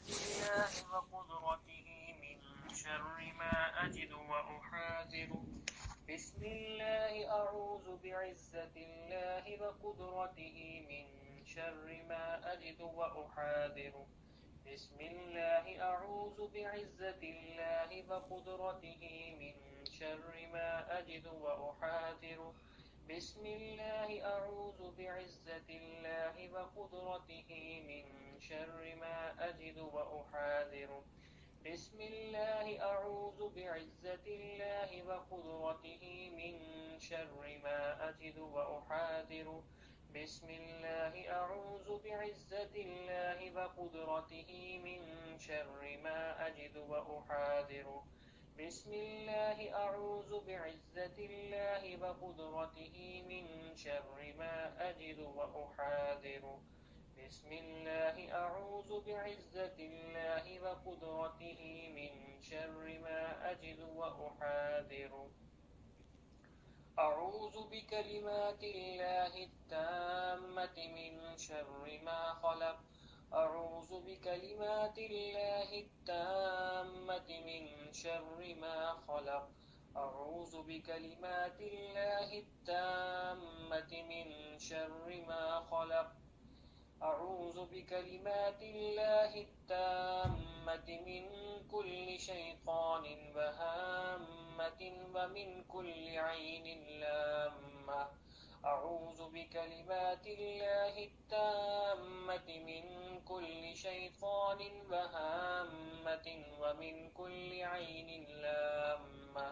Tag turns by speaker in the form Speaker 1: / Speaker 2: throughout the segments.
Speaker 1: الله وقدرته من شر ما أجد وأحاذر. بسم الله أعوذ بعزة الله وقدرته من شر ما أجد وأحاذر. بسم الله أعوذ بعزة الله وقدرته من شر ما أجد وأحاذر. بسم الله أعوذ بعزة الله وقدرته من شر ما أجد وأحاذر. بسم الله أعوذ بعزة الله وقدرته من شر ما أجد وأحاذر. بسم الله أعوذ بعزة الله وقدرته من شر ما أجد وأحاذر. بسم الله أعوذ بعزة الله وقدرته من شر ما أجد وأحاذر. بسم الله أعوذ بعزة الله وقدرته من شر ما أجد وأحاذر. أعوذ بكلمات الله التامة من شر ما خلق. أعوذ بكلمات الله التامة من شر ما خلق. أعوذ بكلمات الله التامة من شر ما خلق. أعوذ بكلمات الله التامة من كل شيطان وهامة ومن كل عين لامة. أعوذ بكلمات الله التامة من كل شيطان وهامة ومن كل عين لامة.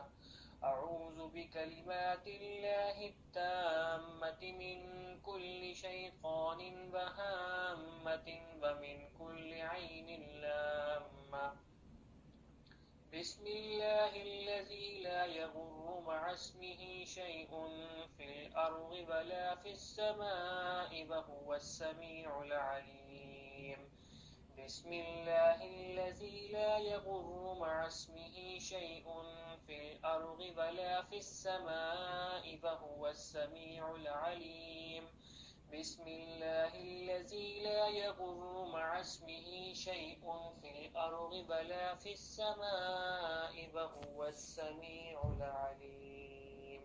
Speaker 1: أعوذ بكلمات الله التامة من كل شيطان وهامة ومن كل عين لامة. بسم الله الذي لا يضر مع اسمه شيء في الأرض ولا في السماء وهو السميع العليم. بسم الله الذي لا يضر مع اسمه شيء في الأرض ولا في السماء وهو السميع العليم. بسم الله الذي لا يضر مع اسمه شيء في الأرض ولا في السماء وهو السميع العليم.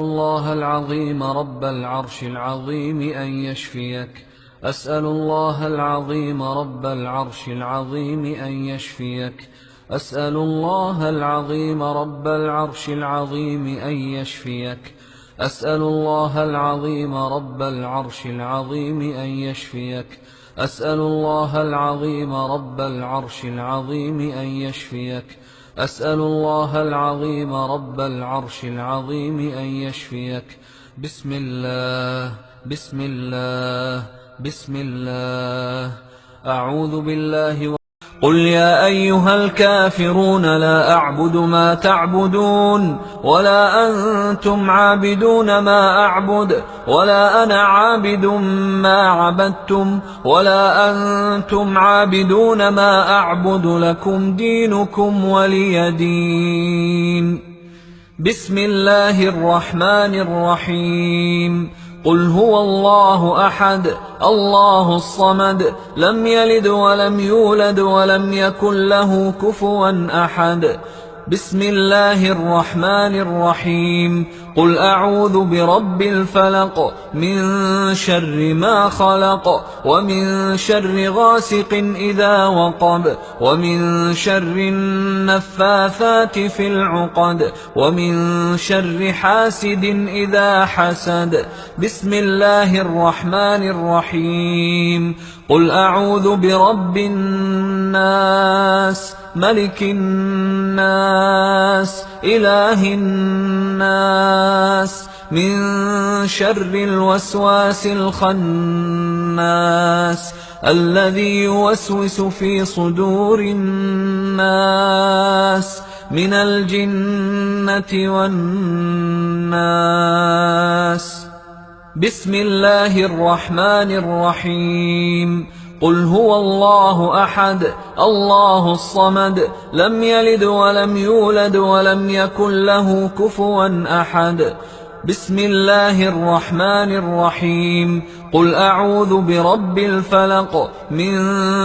Speaker 2: الله العظيم رب العرش العظيم أن يشفيك. أسأل الله العظيم رب العرش العظيم أن يشفيك. أسأل الله العظيم رب العرش العظيم أن يشفيك. أسأل الله العظيم رب العرش العظيم أن يشفيك. أسأل الله العظيم رب العرش العظيم أن يشفيك. أسأل الله العظيم رب العرش العظيم أن يشفيك. بسم الله بسم الله بسم الله. أعوذ بالله قل يا أيها الكافرون لا أعبد ما تعبدون ولا أنتم عابدون ما أعبد ولا أنا عابد ما عبدتم ولا أنتم عابدون ما أعبد لكم دينكم ولي دين. بسم الله الرحمن الرحيم. قل هو الله أحد الله الصمد لم يلد ولم يولد ولم يكن له كفوا أحد. بسم الله الرحمن الرحيم. قل أعوذ برب الفلق من شر ما خلق ومن شر غاسق إذا وقب ومن شر النفاثات في العقد ومن شر حاسد إذا حسد. بسم الله الرحمن الرحيم. قل أعوذ برب الناس ملك الناس إله الناس من شر الوسواس الخناس الذي يوسوس في صدور الناس من الجنة والناس. بسم الله الرحمن الرحيم. قل هو الله أحد الله الصمد لم يلد ولم يولد ولم يكن له كفوا أحد. بسم الله الرحمن الرحيم. قل أعوذ برب الفلق من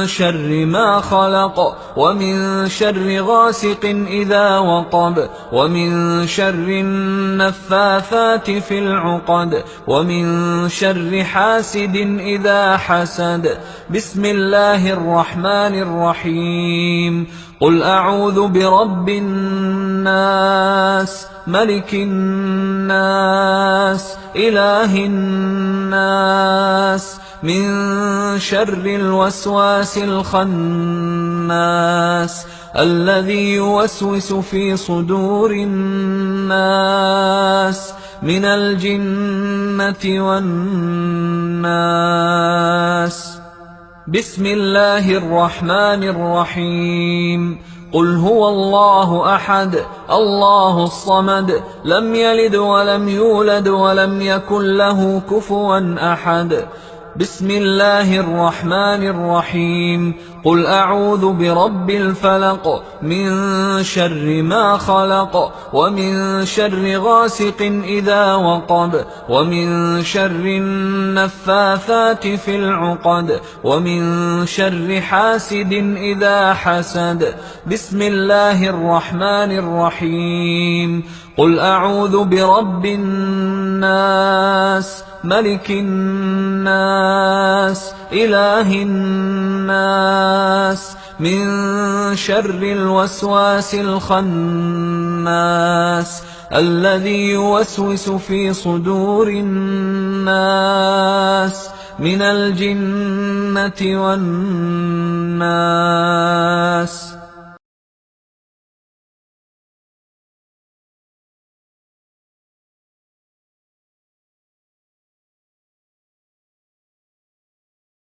Speaker 2: شر ما خلق ومن شر غاسق إذا وقب ومن شر النفاثات في العقد ومن شر حاسد إذا حسد. بسم الله الرحمن الرحيم. قل أعوذ برب الناس ملك الناس إله الناس من شر الوسواس الخناس الذي يوسوس في صدور الناس من الجنة والناس. بسم الله الرحمن الرحيم. قل هو الله أحد الله الصمد لم يلد ولم يولد ولم يكن له كفوا أحد. بسم الله الرحمن الرحيم. قل أعوذ برب الفلق من شر ما خلق ومن شر غاسق إذا وقب ومن شر النفاثات في العقد ومن شر حاسد إذا حسد. بسم الله الرحمن الرحيم. قل أعوذ برب الناس ملك الناس إله الناس من شر الوسواس الخناس الذي يوسوس في صدور الناس من الجنة والناس.